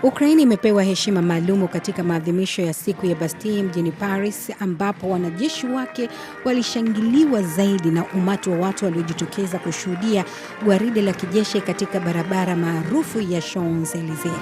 Ukraini imepewa heshima maalumu katika maadhimisho ya siku ya Bastille mjini Paris, ambapo wanajeshi wake walishangiliwa zaidi na umati wa watu waliojitokeza kushuhudia gwaride la kijeshi katika barabara maarufu ya Champs-Elysees.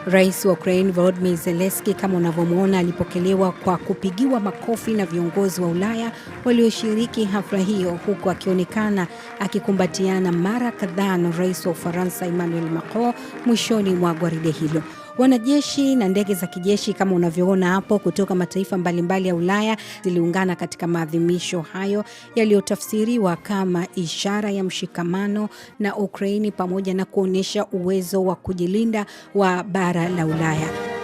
Rais wa Ukraine Volodymyr Zelensky, kama unavyomuona, alipokelewa kwa kupigiwa makofi na viongozi wa Ulaya walioshiriki hafla hiyo, huku akionekana akikumbatiana mara kadhaa na rais wa Ufaransa Emmanuel Macron mwishoni mwa gwaride hilo. Wanajeshi na ndege za kijeshi kama unavyoona hapo kutoka mataifa mbalimbali ya Ulaya ziliungana katika maadhimisho hayo yaliyotafsiriwa kama ishara ya mshikamano na Ukraini pamoja na kuonyesha uwezo wa kujilinda wa bara la Ulaya.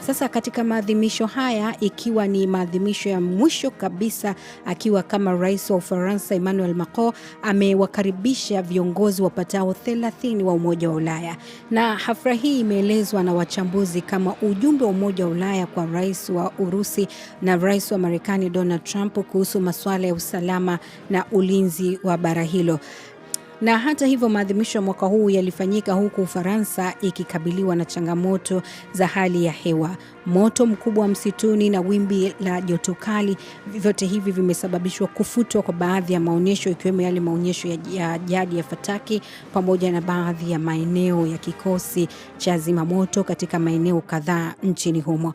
Sasa katika maadhimisho haya, ikiwa ni maadhimisho ya mwisho kabisa, akiwa kama rais wa Ufaransa Emmanuel Macron amewakaribisha viongozi wapatao 30 wa Umoja wa Ulaya. Na hafla hii imeelezwa na wachambuzi kama ujumbe wa Umoja wa Ulaya kwa rais wa Urusi na rais wa Marekani Donald Trump kuhusu masuala ya usalama na ulinzi wa bara hilo. Na hata hivyo, maadhimisho ya mwaka huu yalifanyika huku Ufaransa ikikabiliwa na changamoto za hali ya hewa. Moto mkubwa wa msituni na wimbi la joto kali, vyote hivi vimesababishwa kufutwa kwa baadhi ya maonyesho, ikiwemo yale maonyesho ya jadi ya fataki pamoja na baadhi ya maeneo ya kikosi cha zimamoto katika maeneo kadhaa nchini humo.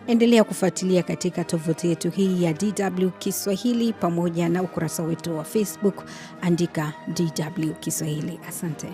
Endelea kufuatilia katika tovuti yetu hii ya DW Kiswahili pamoja na ukurasa wetu wa Facebook, andika DW Kiswahili. Asante.